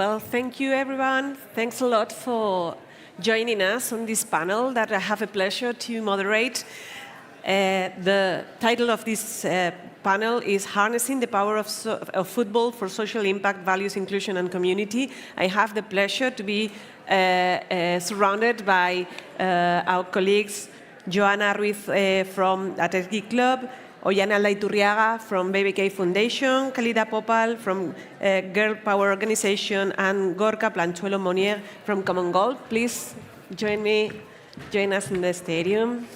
Well, thank you, everyone. Thanks a lot for joining us on this panel that I have a pleasure to moderate. The title of this panel is Harnessing the Power of Football for Social Impact, Values, Inclusion and Community. I have the pleasure to be surrounded by our colleagues, Johana Ruiz from Athletic Club, Oihane Aldaiturriaga from BBK Fundación, Khalida Popal from Girl Power Organization, and Gorka Planchuelo-Monnier from Common Goal. Please join us in the stadium.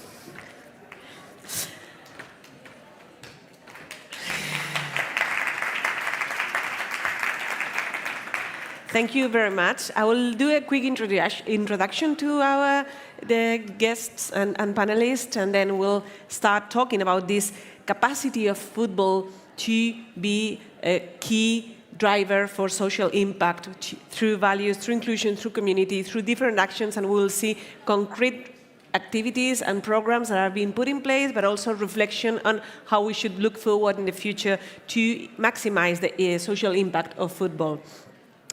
Thank you very much. I will do a quick introduction to the guests and panelists, and then we'll start talking about this capacity of football to be a key driver for social impact through values, through inclusion, through community, through different actions, and we'll see concrete activities and programs that are being put in place, but also reflection on how we should look forward in the future to maximize the social impact of football.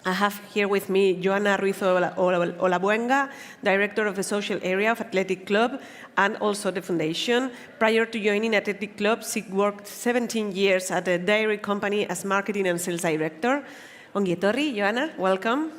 I have here with me Johana Ruiz-Olabuenaga, Director of the Social Area of Athletic Club and also the Foundation. Prior to joining Athletic Club, she worked 17 years at a dairy company as Marketing and Sales Director. Ongi etorri, Johana, welcome.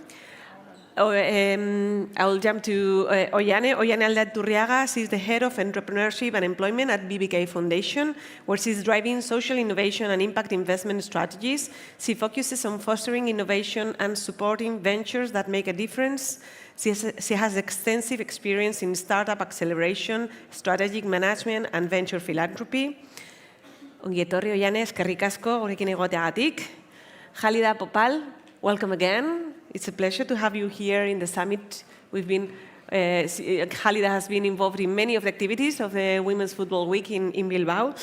I'll jump to Oihane Aldaiturriaga. She's the Head of Entrepreneurship and Employment at BBK Foundation, where she's driving social innovation and impact investment strategies. She focuses on fostering innovation and supporting ventures that make a difference. She has extensive experience in startup acceleration, strategic management, and venture philanthropy. Ongi etorri, Oihane, eskerrik asko gurekin egoteagatik. Khalida Popal, welcome again. It's a pleasure to have you here in the summit. Khalida has been involved in many of the activities of the Women's Football Week in Bilbao.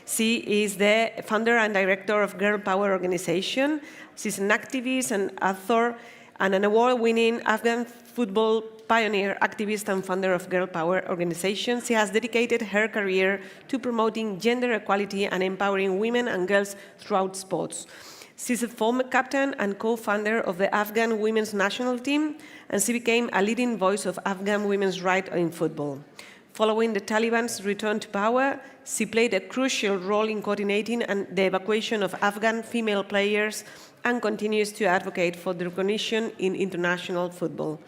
She is the founder and director of Girl Power Organization. She's an activist, an author, and an award-winning Afghan football pioneer, activist, and founder of Girl Power Organization. She has dedicated her career to promoting gender equality and empowering women and girls throughout sports. She's a former captain and co-founder of the Afghan women's national team, and she became a leading voice of Afghan women's rights in football. Following the Taliban's return to power, she played a crucial role in coordinating the evacuation of Afghan female players and continues to advocate for the recognition in international football.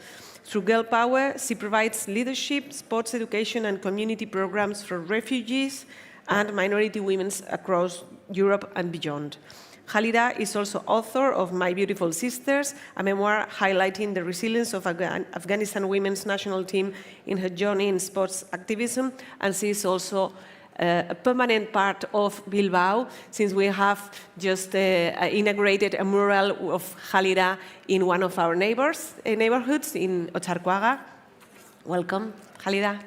Through Girl Power, she provides leadership, sports education, and community programs for refugees and minority women across Europe and beyond. Khalida is also author of My Beautiful Sisters, a memoir highlighting the resilience of Afghanistan women's national team in her journey in sports activism, and she is also a permanent part of Bilbao, since we have just inaugurated a mural of Khalida in one of our neighborhoods in Otxarkoaga. Welcome, Khalida.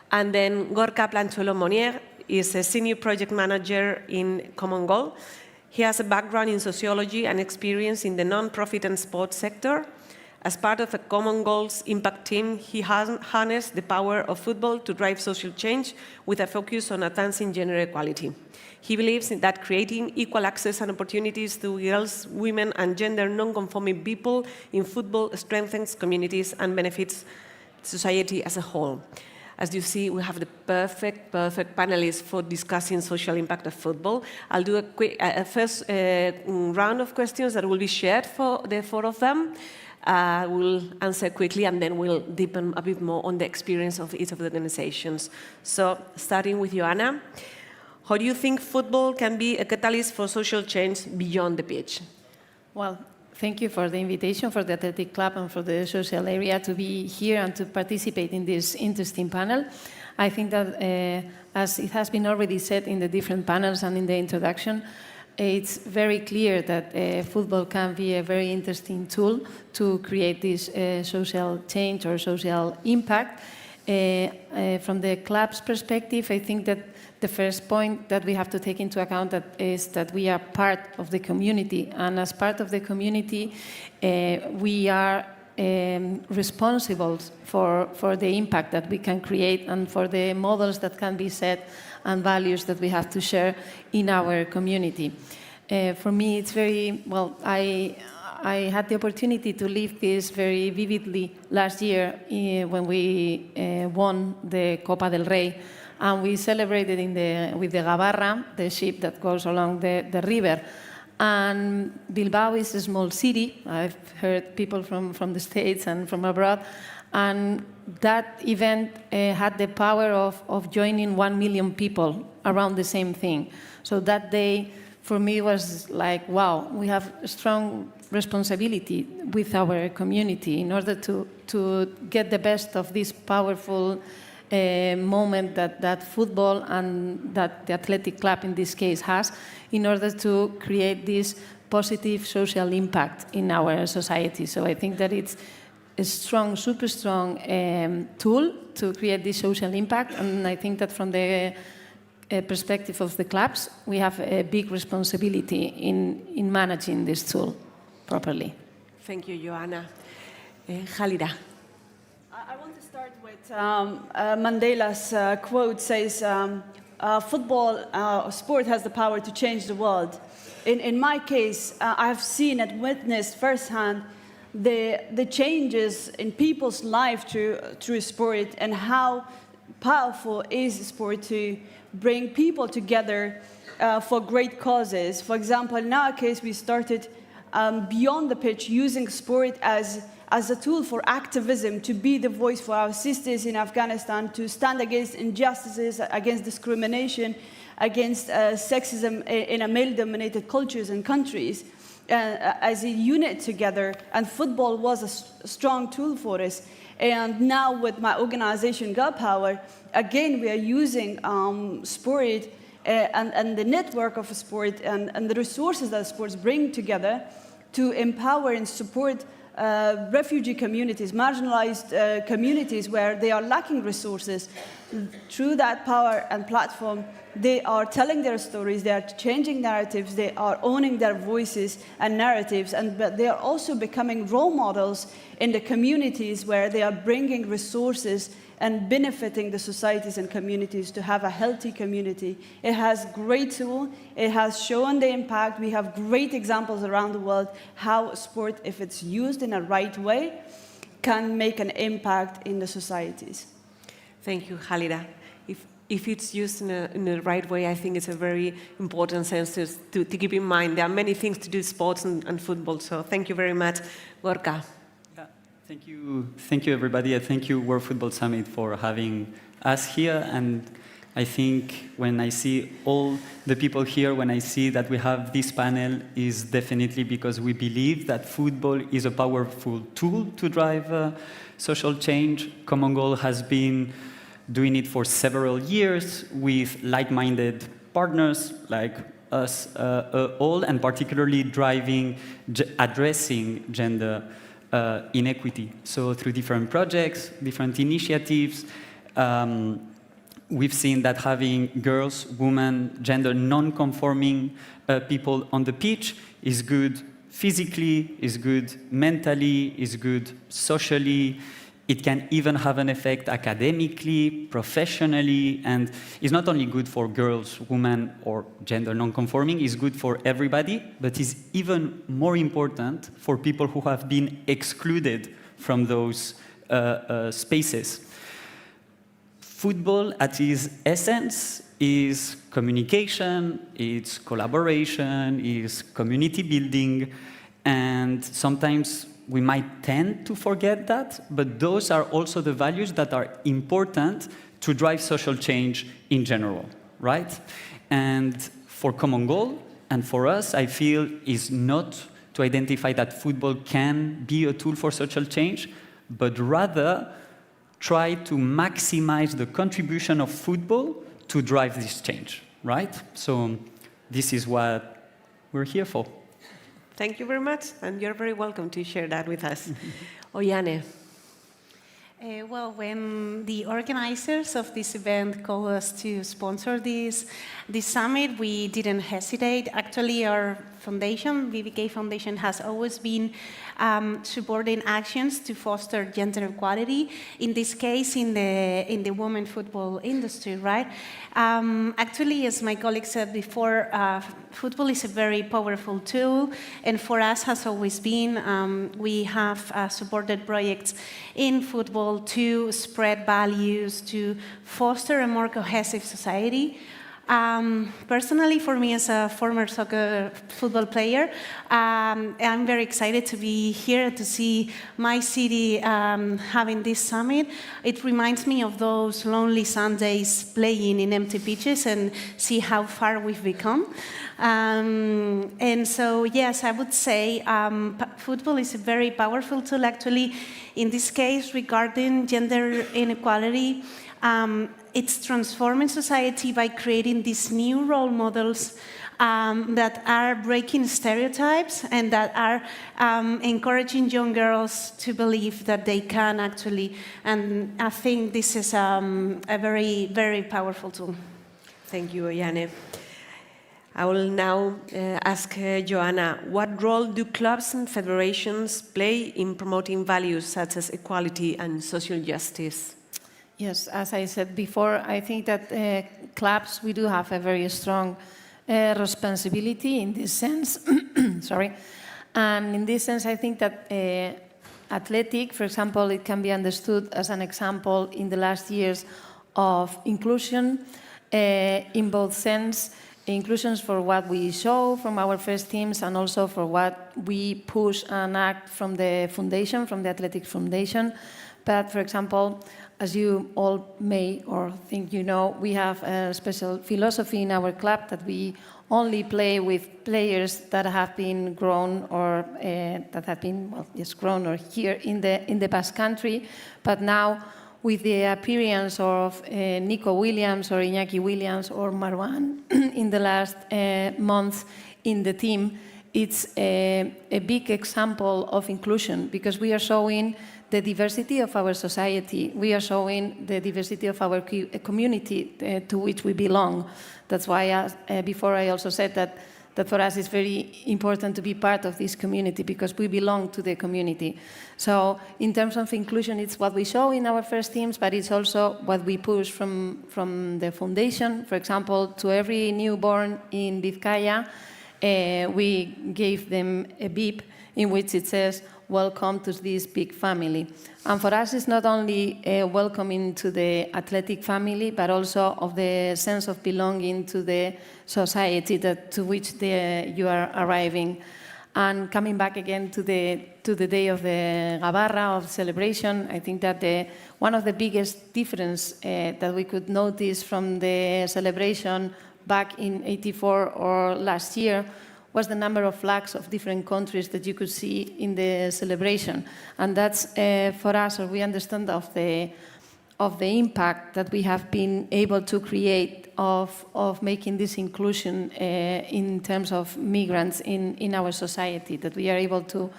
And then Gorka Planchuelo-Monnier is a senior project manager in Common Goal. He has a background in sociology and experience in the non-profit and sports sector. As part of a Common Goals impact team, he harnessed the power of football to drive social change with a focus on advancing gender equality. He believes that creating equal access and opportunities to girls, women, and gender non-conforming people in football strengthens communities and benefits society as a whole. As you see, we have the perfect panelists for discussing social impact of football. I'll do a first round of questions that will be shared for the four of them. We'll answer quickly, and then we'll deepen a bit more on the experience of each of the organizations. So, starting with Johana, how do you think football can be a catalyst for social change beyond the pitch? Well, thank you for the invitation for the Athletic Club and for the social area to be here and to participate in this interesting panel. I think that, as it has been already said in the different panels and in the introduction, it's very clear that football can be a very interesting tool to create this social change or social impact. From the club's perspective, I think that the first point that we have to take into account is that we are part of the community, and as part of the community, we are responsible for the impact that we can create and for the models that can be set and values that we have to share in our community. For me, it's very, well, I had the opportunity to live this very vividly last year when we won the Copa del Rey, and we celebrated with the gabarra, the ship that goes along the river. And Bilbao is a small city. I've heard people from the States and from abroad. And that event had the power of joining 1 million people around the same thing. So that day, for me, was like, wow, we have a strong responsibility with our community in order to get the best of this powerful moment that football and that the athletic club in this case has, in order to create this positive social impact in our society. So I think that it's a strong, super strong tool to create this social impact, and I think that from the perspective of the clubs, we have a big responsibility in managing this tool properly. Thank you, Johana. Khalida. I want to start with Mandela's quote says, football sport has the power to change the world. In my case, I have seen and witnessed firsthand the changes in people's life through sport, and how powerful is sport to bring people together for great causes. For example, in our case, we started beyond the pitch using sport as a tool for activism, to be the voice for our sisters in Afghanistan, to stand against injustices, against discrimination, against sexism in a male-dominated cultures and countries, as a unit together. And football was a strong tool for us. And now with my organization, Girl Power, again, we are using sport and the network of sport and the resources that sports bring together to empower and support refugee communities, marginalized communities where they are lacking resources. Through that power and platform, they are telling their stories, they are changing narratives, they are owning their voices and narratives, but they are also becoming role models in the communities where they are bringing resources and benefiting the societies and communities to have a healthy community. It has great tool, it has shown the impact. We have great examples around the world how sport, if it's used in a right way, can make an impact in the societies. Thank you, Khalida. If it's used in the right way, I think it's a very important sense to keep in mind. There are many things to do, sports and football, so thank you very much, Gorka. Thank you, everybody. I thank you, World Football Summit, for having us here. And I think when I see all the people here, when I see that we have this panel, is definitely because we believe that football is a powerful tool to drive social change. Common Goal has been doing it for several years with like-minded partners like us all, and particularly addressing gender inequity. So through different projects, different initiatives, we've seen that having girls, women, gender non-conforming people on the pitch is good physically, is good mentally, is good socially. It can even have an effect academically, professionally, and is not only good for girls, women, or gender non-conforming, it's good for everybody, but is even more important for people who have been excluded from those spaces. Football, at its essence, is communication, it's collaboration, it's community building, and sometimes we might tend to forget that, but those are also the values that are important to drive social change in general, right? And for Common Goal, and for us, I feel, is not to identify that football can be a tool for social change, but rather try to maximize the contribution of football to drive this change, right? So this is what we're here for. Thank you very much, and you're very welcome to share that with us. Oihane. Well, when the organizers of this event called us to sponsor this summit, we didn't hesitate. Actually, our foundation, VBK Foundation, has always been supporting actions to foster gender equality. In this case, in the women football industry, right? Actually, as my colleague said before, football is a very powerful tool, and for us has always been. We have supported projects in football to spread values, to foster a more cohesive society. Personally, for me as a former football player, I'm very excited to be here to see my city having this summit. It reminds me of those lonely Sundays playing in empty pitches and see how far we've become. And so, yes, I would say football is a very powerful tool, actually, in this case, regarding gender inequality. It's transforming society by creating these new role models that are breaking stereotypes and that are encouraging young girls to believe that they can actually. And I think this is a very, very powerful tool. Thank you, Oihane. I will now ask Johana, what role do clubs and federations play in promoting values such as equality and social justice? Yes, as I said before, I think that clubs, we do have a very strong responsibility in this sense. Sorry. And in this sense, I think that athletic, for example, it can be understood as an example in the last years of inclusion in both sense, inclusions for what we show from our first teams and also for what we push and act from the foundation, from the Athletic Foundation. But, for example, as you all may or think you know, we have a special philosophy in our club that we only play with players that have been grown or that have been, well, yes, grown or here in the Basque Country. But now, with the appearance of Nico Williams or Iñaki Williams or Marwan in the last month in the team, it's a big example of inclusion because we are showing the diversity of our society. We are showing the diversity of our community to which we belong. That's why before I also said that for us it's very important to be part of this community because we belong to the community. So in terms of inclusion, it's what we show in our first teams, but it's also what we push from the foundation. For example, to every newborn in Vizcaya, we gave them a beep in which it says, "Welcome to this big family." And for us, it's not only a welcome into the athletic family, but also of the sense of belonging to the society to which you are arriving. And coming back again to the day of the Gabarra, of celebration, I think that one of the biggest difference that we could notice from the celebration back in '84 or last year was the number of flags of different countries that you could see in the celebration. And that's, for us, or we understand of the impact that we have been able to create of making this inclusion in terms of migrants in our society, that we are able to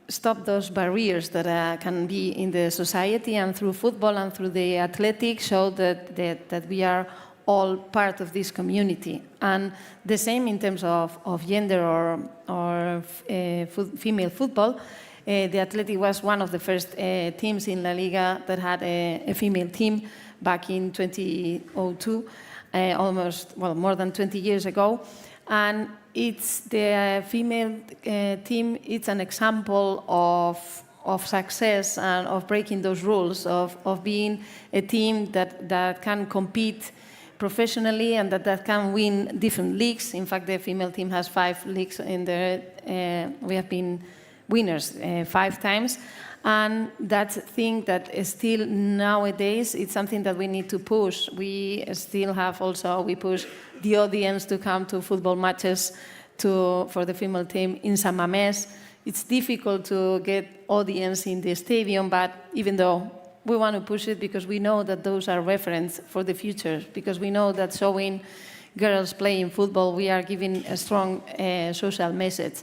stop those barriers that can be in the society, and through football and through the athletics show that we are all part of this community. And the same in terms of gender or female football. The Athletic was one of the first teams in La Liga that had a female team back in 2002, more than 20 years ago. And it's the female team, it's an example of success and of breaking those rules, of being a team that can compete professionally and that can win different leagues. In fact, the female team has 5 leagues in there. We have been winners 5 times. And that thing that is still nowadays, it's something that we need to push. We still have we push the audience to come to football matches for the female team in San Mamés. It's difficult to get audience in the stadium, but even though we want to push it because we know that those are reference for the future, because we know that showing girls playing football, we are giving a strong social message.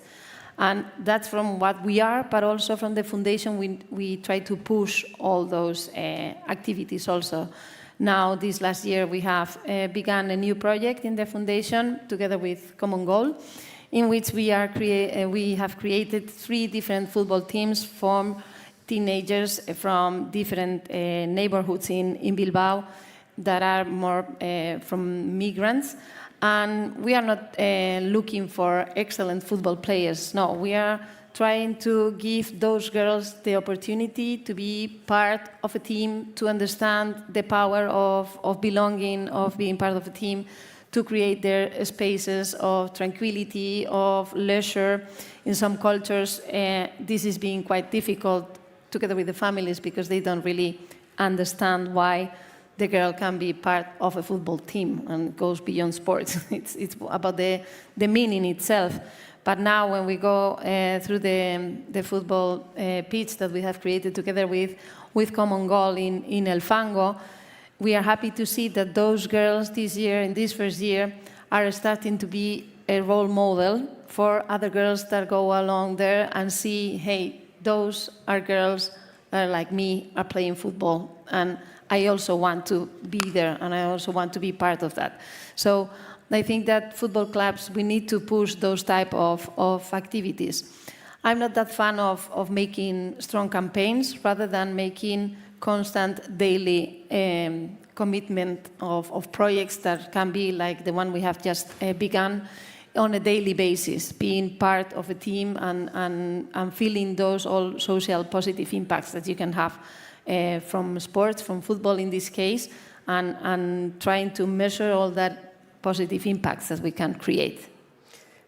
And that's from what we are, but also from the foundation, we try to push all those activities also. Now, this last year, we have begun a new project in the Foundation together with Common Goal, in which we have created 3 different football teams from teenagers from different neighborhoods in Bilbao that are more from migrants. And we are not looking for excellent football players. No, we are trying to give those girls the opportunity to be part of a team, to understand the power of belonging, of being part of a team, to create their spaces of tranquility, of leisure. In some cultures, this is being quite difficult together with the families because they don't really understand why the girl can be part of a football team and goes beyond sports. It's about the meaning itself. But now when we go through the football pitch that we have created together with Common Goal in El Fango, we are happy to see that those girls this year, in this first year, are starting to be a role model for other girls that go along there and see, hey, those are girls that are like me, are playing football, and I also want to be there, and I also want to be part of that. So I think that football clubs, we need to push those type of activities. I'm not that fan of making strong campaigns rather than making constant daily commitment of projects that can be like the one we have just begun on a daily basis, being part of a team and feeling those all social positive impacts that you can have from sports, from football in this case, and trying to measure all that positive impacts that we can create.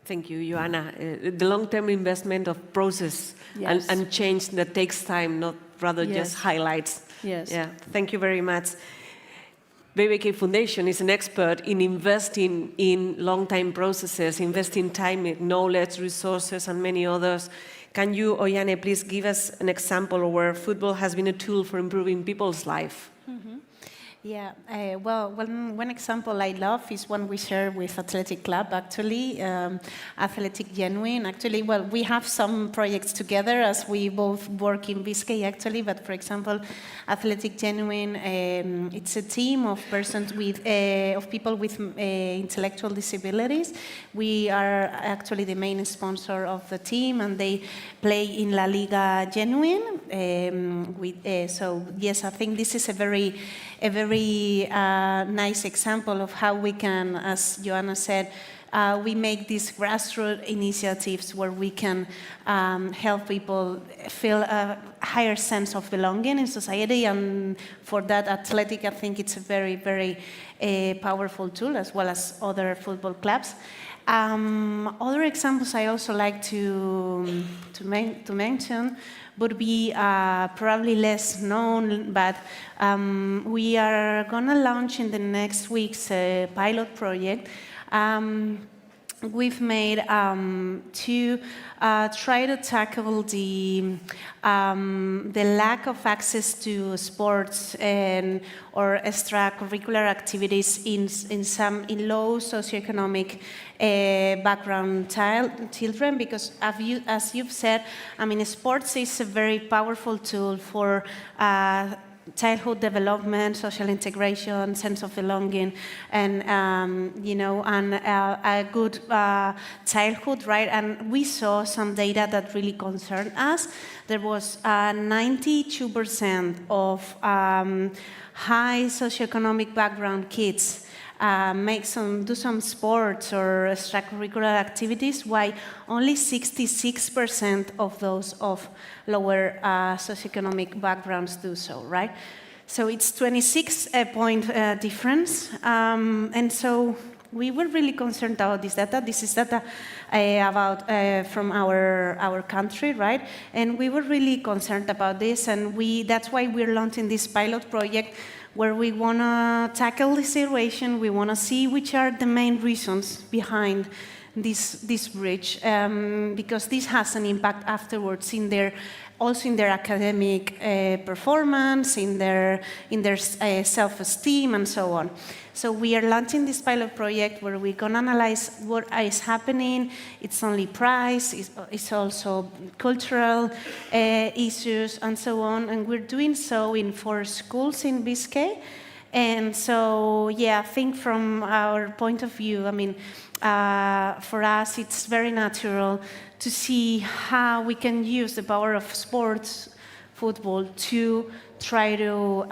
Thank you, Johana. The long-term investment of process Yes. and change that takes time, not rather Yes. just highlights. Yes. Yeah, thank you very much. BBK Foundation is an expert in investing in long-time processes, investing time, knowledge, resources, and many others. Can you, Oihane, please give us an example where football has been a tool for improving people's life? Yeah, well, one example I love is one we share with Athletic Club, actually, Athletic Genuine. Actually, well, we have some projects together as we both work in Biscay, actually, but for example, Athletic Genuine, it's a team of persons with, of people with intellectual disabilities. We are actually the main sponsor of the team, and they play in La Liga Genuine. So yes, I think this is a very nice example of how we can, as Johana said, we make these grassroots initiatives where we can help people feel a higher sense of belonging in society, and for that, Athletic, I think it's a very powerful tool, as well as other football clubs. Other examples I also like to mention would be probably less known, but we are going to launch in the next weeks a pilot project. We've made to try to tackle the lack of access to sports or extracurricular activities in low socioeconomic background children, because as you've said, I mean, sports is a very powerful tool for childhood development, social integration, sense of belonging, and a good childhood, right? And we saw some data that really concerned us. There was 92% of high socioeconomic background kids do some sports or extracurricular activities, while only 66% of those of lower socioeconomic backgrounds do so, right? So it's 26-point difference, and so we were really concerned about this data. This is data about from our country, right? And we were really concerned about this, and that's why we're launching this pilot project, where we want to tackle the situation. We want to see which are the main reasons behind this breach, because this has an impact afterwards also in their academic performance, in their self-esteem, and so on. So we are launching this pilot project where we're going to analyze what is happening. It's only price, it's also cultural issues, and so on. And we're doing so in 4 schools in Biscay. And so, yeah, I think from our point of view, I mean, for us, it's very natural to see how we can use the power of sports, football, to try to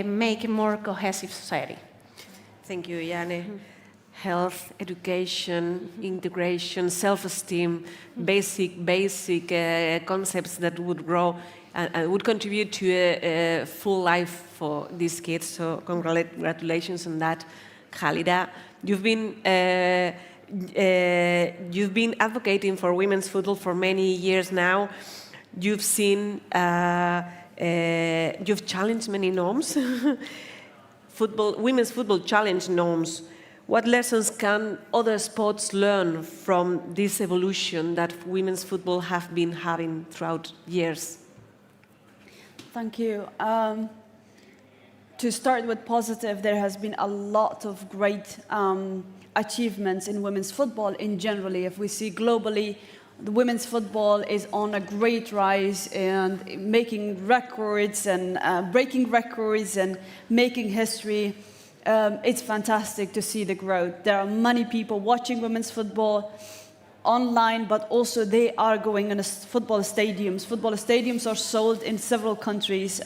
make a more cohesive society. Thank you, Oihane. Health, education, integration, self-esteem, basic concepts that would grow and would contribute to a full life for these kids. So congratulations on that, Khalida. You've been advocating for women's football for many years now. You've seen, you've challenged many norms. Women's football challenge norms. What lessons can other sports learn from this evolution that women's football have been having throughout years? Thank you. To start with positive, there has been a lot of great achievements in women's football in generally. If we see globally, the women's football is on a great rise and making records and breaking records and making history. It's fantastic to see the growth. There are many people watching women's football online, but also they are going in football stadiums. Football stadiums are sold in several countries.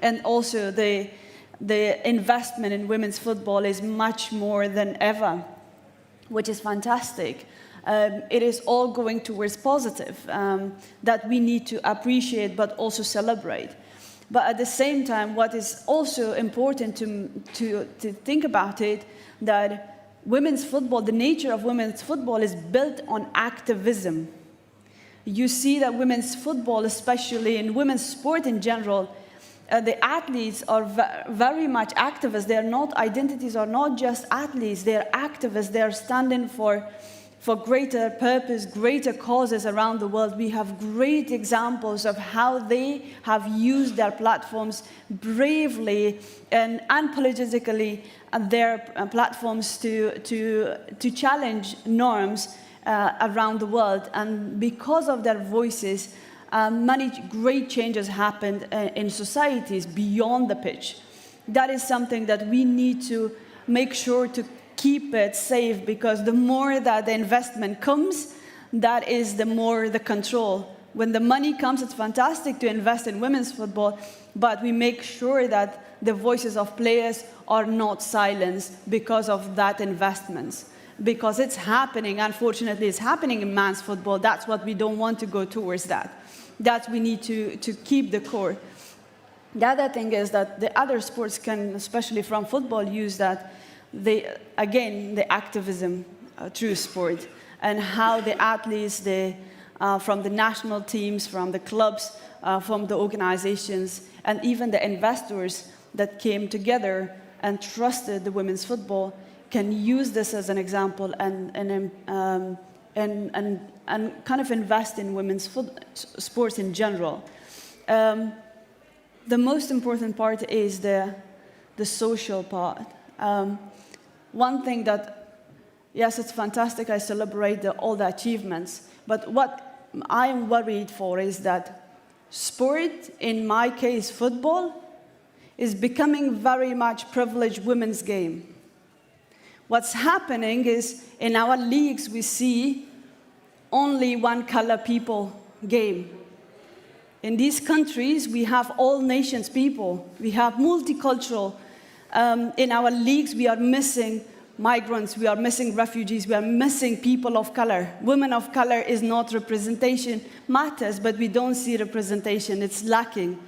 And also the investment in women's football is much more than ever, which is fantastic. It is all going towards positive that we need to appreciate but also celebrate. But at the same time, what is also important to think about it, that women's football, the nature of women's football is built on activism. You see that women's football, especially in women's sport in general, the athletes are very much activists. Their identities are not just athletes, they're activists. They're standing for greater purpose, greater causes around the world. We have great examples of how they have used their platforms bravely and unapologetically, their platforms to challenge norms around the world. And because of their voices, many great changes happened in societies beyond the pitch. That is something that we need to make sure to keep it safe, because the more that the investment comes, that is the more the control. When the money comes, it's fantastic to invest in women's football, but we make sure that the voices of players are not silenced because of that investment. Because it's happening, unfortunately, it's happening in men's football. That's what we don't want to go towards that. That we need to keep the core. The other thing is that the other sports can, especially from football, use that, the activism through sport, and how the athletes, from the national teams, from the clubs, from the organizations, and even the investors that came together and trusted the women's football can use this as an example and kind of invest in women's sports in general. The most important part is the social part. One thing that, yes, it's fantastic, I celebrate all the achievements, but what I'm worried for is that sport, in my case football, is becoming very much privileged women's game. What's happening is, in our leagues, we see only one color people game. In these countries, we have all nations people. We have multicultural. In our leagues, we are missing migrants, we are missing refugees, we are missing people of color. Women of color is not representation, matters, but we don't see representation, it's lacking.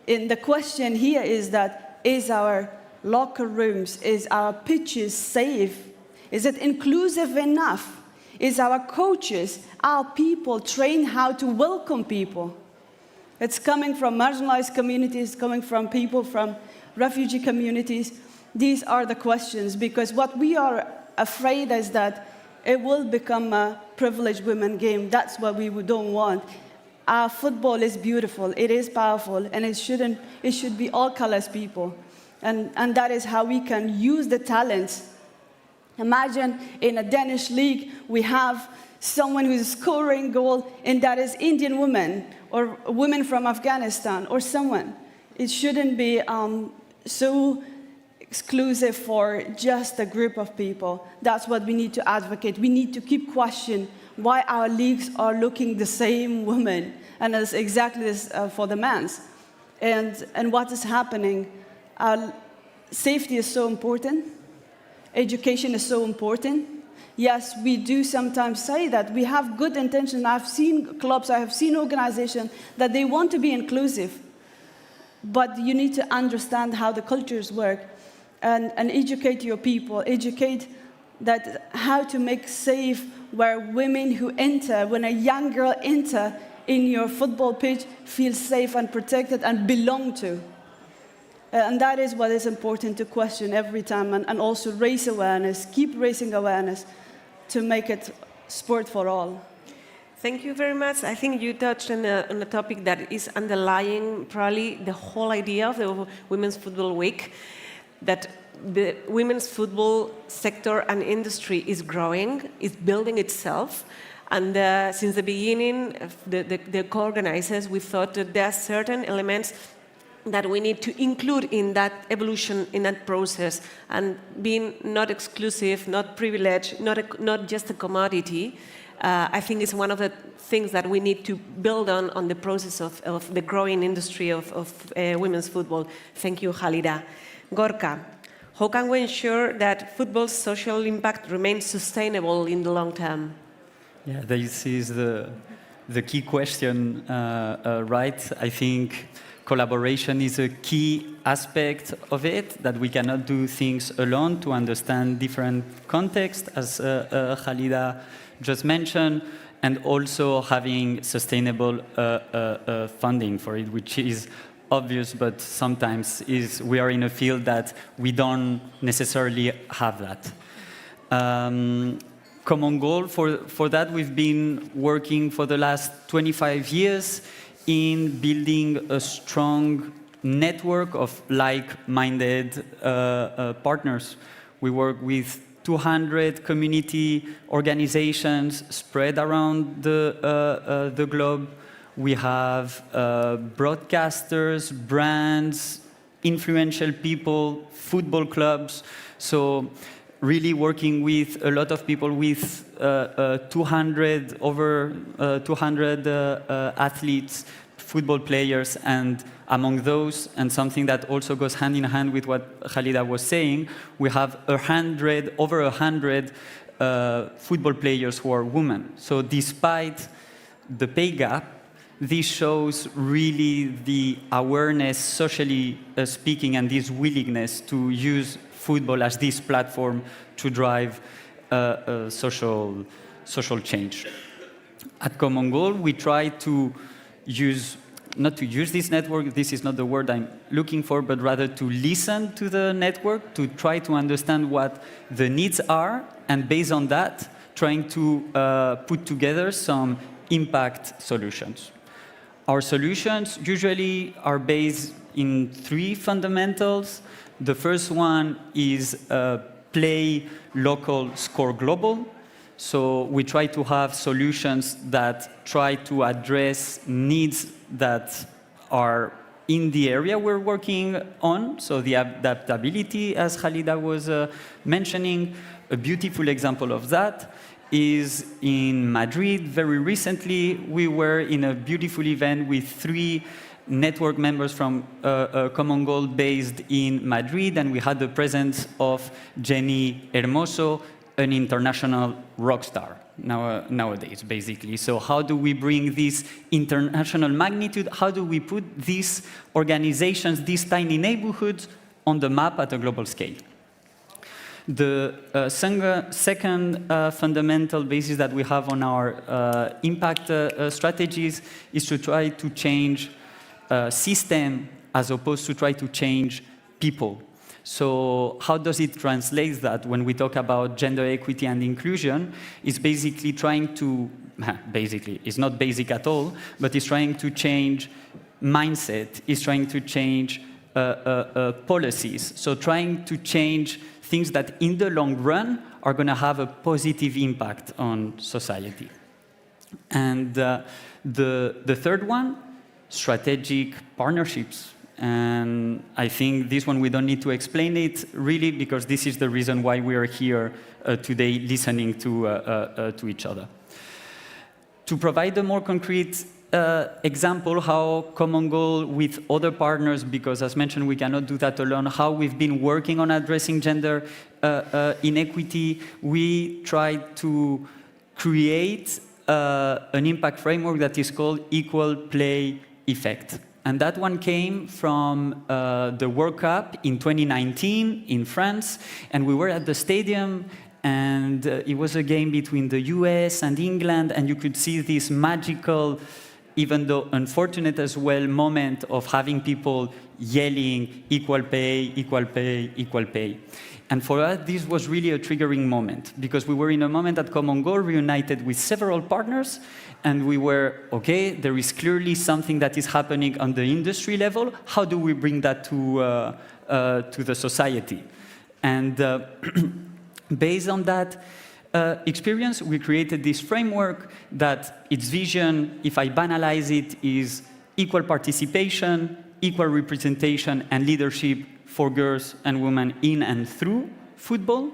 And the question here is that, is our locker rooms, is our pitches safe? Is it inclusive enough? Is our coaches, our people trained how to welcome people? It's coming from marginalized communities, coming from people from refugee communities. These are the questions, because what we are afraid is that it will become a privileged women game. That's what we don't want. Our football is beautiful, it is powerful, and it should be all colors people. And that is how we can use the talents. Imagine in a Danish league, we have someone who's scoring goal, and that is Indian woman, or women from Afghanistan, or someone. It shouldn't be so exclusive for just a group of people. That's what we need to advocate. We need to keep questioning why our leagues are looking the same women, and it's exactly this for the men's. And what is happening? Safety is so important. Education is so important. Yes, we do sometimes say that we have good intentions. I've seen clubs, I have seen organizations that they want to be inclusive, but you need to understand how the cultures work and educate your people, educate that how to make safe where women who enter, when a young girl enter in your football pitch, feel safe and protected and belong to. And that is what is important to question every time, and also raise awareness, keep raising awareness to make it sport for all. Thank you very much. I think you touched on a topic that is underlying probably the whole idea of the Women's Football Week, that the women's football sector and industry is growing, is building itself. And since the beginning, the co-organizers, we thought that there are certain elements that we need to include in that evolution, in that process, and being not exclusive, not privileged, not just a commodity. I think it's one of the things that we need to build on the process of the growing industry of women's football. Thank you, Khalida. Gorka, how can we ensure that football's social impact remains sustainable in the long term? Yeah, this is the key question, right? I think collaboration is a key aspect of it, that we cannot do things alone to understand different contexts, as Khalida just mentioned, and also having sustainable funding for it, which is obvious, but sometimes we are in a field that we don't necessarily have that. Common goal for that, we've been working for the last 25 years in building a strong network of like-minded partners. We work with 200 community organizations spread around the globe. We have broadcasters, brands, influential people, football clubs. So really working with a lot of people, with over 200 athletes, football players, and among those, and something that also goes hand in hand with what Khalida was saying, we have over 100 football players who are women. So despite the pay gap, this shows really the awareness, socially speaking, and this willingness to use football as this platform to drive social change. At Common Goal, we try to not to use this network, this is not the word I'm looking for, but rather to listen to the network, to try to understand what the needs are, and based on that, trying to put together some impact solutions. Our solutions usually are based in 3 fundamentals. The first one is play local, score global. So we try to have solutions that try to address needs that are in the area we're working on. So the adaptability, as Khalida was mentioning, a beautiful example of that is in Madrid. Very recently, we were in a beautiful event with 3 network members from Common Goal based in Madrid, and we had the presence of Jenny Hermoso, an international rock star nowadays, basically. So how do we bring this international magnitude? How do we put these organizations, these tiny neighborhoods, on the map at a global scale? The second fundamental basis that we have on our impact strategies is to try to change system as opposed to try to change people. So how does it translate that when we talk about gender equity and inclusion? It's basically trying to, it's not basic at all, but it's trying to change mindset, it's trying to change policies. So trying to change things that in the long run are going to have a positive impact on society. And the third one, strategic partnerships And I think this one, we don't need to explain it, really, because this is the reason why we are here today listening to each other. To provide a more concrete example how Common Goal with other partners, because as mentioned, we cannot do that alone, how we've been working on addressing gender inequity, we tried to create an impact framework that is called Equal Play Effect. And that one came from the World Cup in 2019 in France, and we were at the stadium, and it was a game between the US and England, and you could see this magical, even though unfortunate as well, moment of having people yelling, equal pay, equal pay, equal pay. And for us, this was really a triggering moment, because we were in a moment at Common Goal, reunited with several partners, and we were, okay, there is clearly something that is happening on the industry level. How do we bring that to the society? And based on that experience, we created this framework that its vision, if I banalize it, is equal participation, equal representation, and leadership for girls and women in and through football.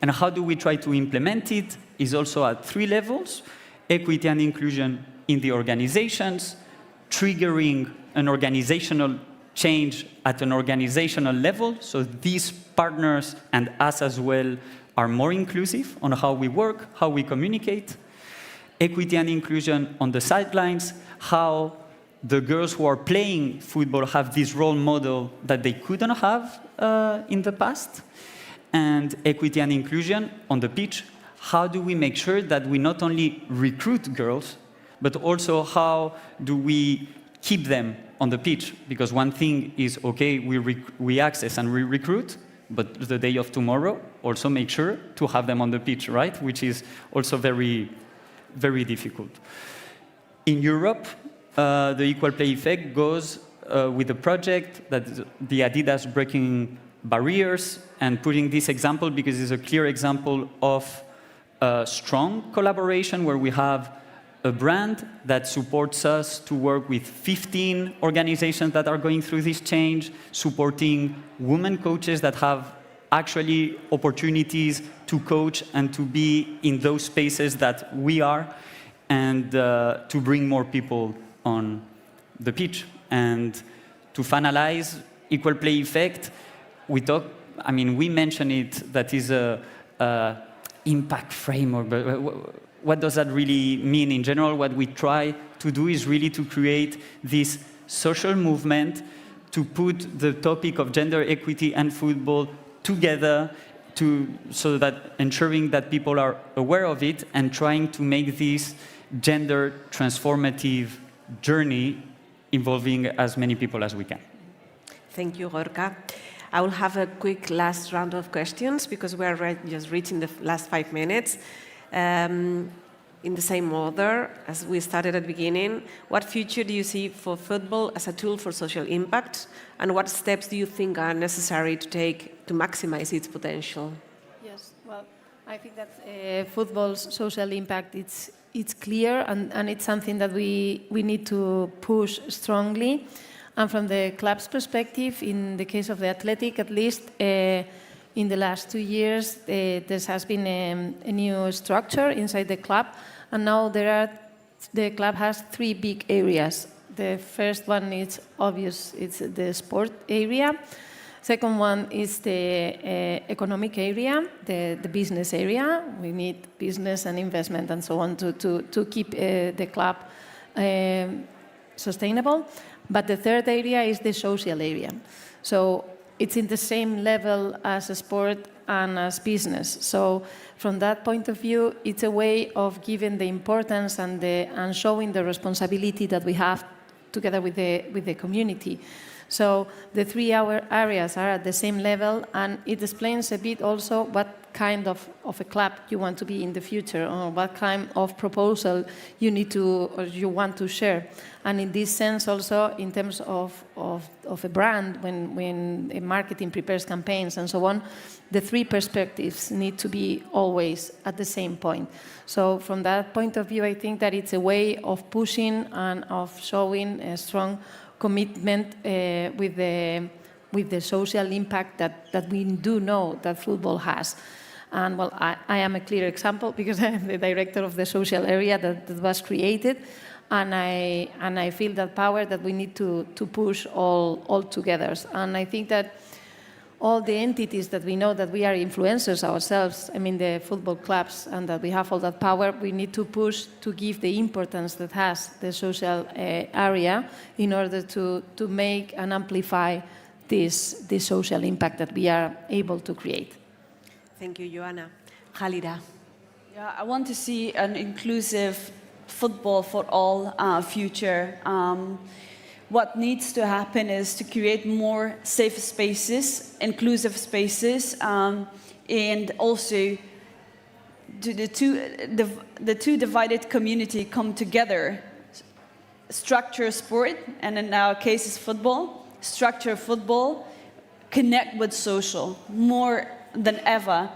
And how do we try to implement it is also at 3 levels: equity and inclusion in the organizations, triggering an organizational change at an organizational level, so these partners and us as well are more inclusive on how we work, how we communicate. Equity and inclusion on the sidelines, how the girls who are playing football have this role model that they couldn't have in the past. And equity and inclusion on the pitch, how do we make sure that we not only recruit girls, but also how do we keep them on the pitch? Because one thing is, okay, we access and we recruit, but the day of tomorrow, also make sure to have them on the pitch, right? Which is also very, very difficult. In Europe, the Equal Play Effect goes with a project that is the Adidas Breaking Barriers, and putting this example because it's a clear example of strong collaboration where we have a brand that supports us to work with 15 organizations that are going through this change, supporting women coaches that have actually opportunities to coach and to be in those spaces that we are, and to bring more people on the pitch. And to finalize Equal Play Effect, we mention it, that is a impact framework, but what does that really mean in general? What we try to do is really to create this social movement to put the topic of gender equity and football together, so that ensuring that people are aware of it and trying to make this gender transformative journey involving as many people as we can. Thank you, Gorka. I will have a quick last round of questions because we are just reaching the last 5 minutes. In the same order as we started at the beginning, what future do you see for football as a tool for social impact, and what steps do you think are necessary to take to maximize its potential? Yes, well, I think that football's social impact, it's clear, and it's something that we need to push strongly. And from the club's perspective, in the case of the athletic, at least in the last 2 years, there has been a new structure inside the club, and now the club has 3 big areas. The first one is obvious, it's the sport area. Second one is the economic area, the business area. We need business and investment and so on to keep the club sustainable. But the third area is the social area. So it's in the same level as a sport and as business. So from that point of view, it's a way of giving the importance and showing the responsibility that we have together with the community. So the 3 areas are at the same level, and it explains a bit also what kind of a club you want to be in the future, or what kind of proposal you need to, or you want to share. And in this sense also, in terms of a brand, when a marketing prepares campaigns and so on, the 3 perspectives need to be always at the same point. So from that point of view, I think that it's a way of pushing and of showing a strong commitment with the social impact that we do know that football has. And well, I am a clear example because I am the director of the social area that was created, and I feel that power that we need to push all together. And I think that all the entities that we know that we are influencers ourselves, I mean the football clubs, and that we have all that power, we need to push to give the importance that has the social area in order to make and amplify this social impact that we are able to create. Thank you, Johana. Khalida. Yeah, I want to see an inclusive football for all future. What needs to happen is to create more safe spaces, inclusive spaces, and also the two divided community come together. Structure sport, and in our case is football. Structure football, connect with social more than ever,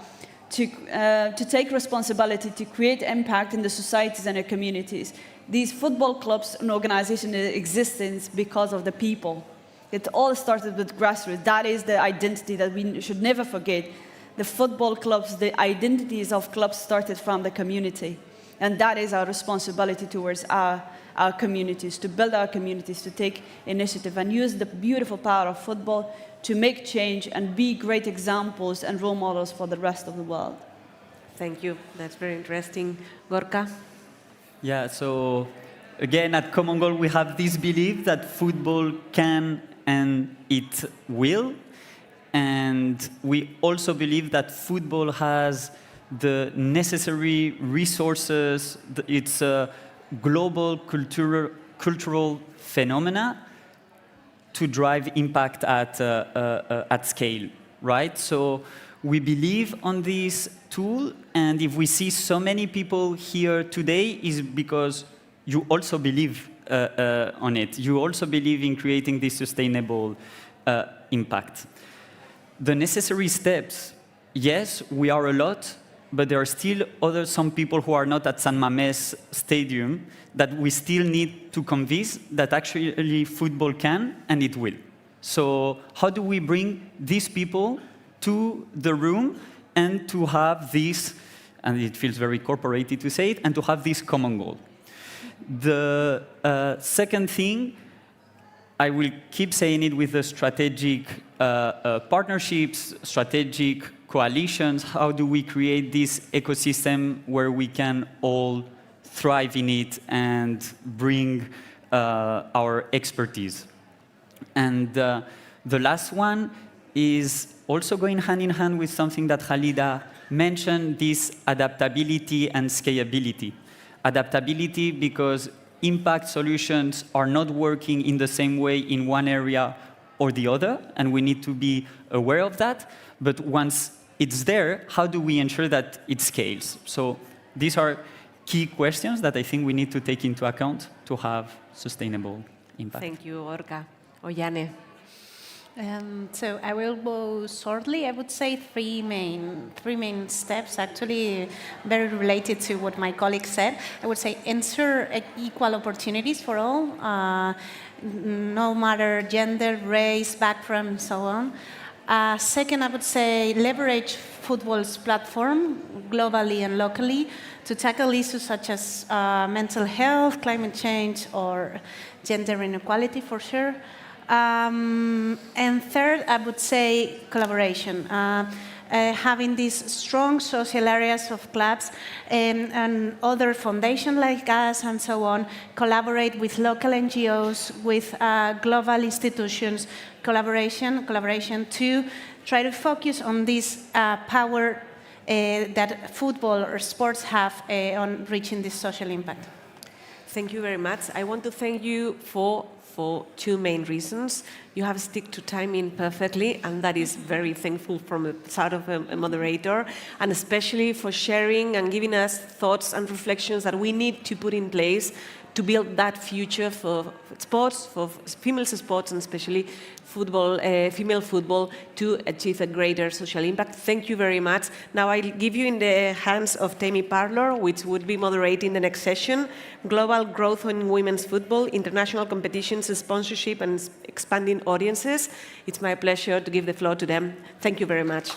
to take responsibility, to create impact in the societies and the communities. These football clubs and organizations exist because of the people. It all started with grassroots. That is the identity that we should never forget. The football clubs, the identities of clubs started from the community. And that is our responsibility towards our communities, to build our communities, to take initiative and use the beautiful power of football to make change and be great examples and role models for the rest of the world. Thank you. That's very interesting. Gorka? Yeah, so again, at Common Goal, we have this belief that football can and it will. And we also believe that football has the necessary resources. It's a global cultural phenomena to drive impact at scale, right? So we believe on this tool, and if we see so many people here today, is because you also believe on it. You also believe in creating this sustainable impact. The necessary steps, yes, we are a lot, but there are still some people who are not at San Mamés Stadium that we still need to convince that actually football can and it will. So how do we bring these people to the room and to have this, and it feels very corporate to say it, and to have this common goal? The second thing, I will keep saying it with the strategic partnerships, strategic coalitions. How do we create this ecosystem where we can all thrive in it and bring our expertise? And the last one is also going hand in hand with something that Khalida mentioned, this adaptability and scalability. Adaptability because impact solutions are not working in the same way in one area or the other, and we need to be aware of that. But once it's there, how do we ensure that it scales? So these are key questions that I think we need to take into account to have sustainable impact. Thank you, Gorka. Oihane. So I will go shortly. I would say three main steps, actually very related to what my colleague said. I would say ensure equal opportunities for all, no matter gender, race, background, and so on. Second, I would say leverage football's platform globally and locally to tackle issues such as mental health, climate change, or gender inequality for sure. And third, I would say collaboration. Having these strong social areas of clubs and other foundations like us and so on, collaborate with local NGOs, with global institutions, collaboration to try to focus on this power that football or sports have on reaching this social impact. Thank you very much. I want to thank you for two main reasons. You have stick to timing perfectly, and that is very thankful from the side of a moderator, and especially for sharing and giving us thoughts and reflections that we need to put in place to build that future for sports, for female sports, and especially football, female football, to achieve a greater social impact. Thank you very much. Now I'll give you in the hands of Tammy Parlor, which would be moderating the next session, Global Growth in Women's Football, International Competitions, Sponsorship and Expanding Audiences. It's my pleasure to give the floor to them. Thank you very much.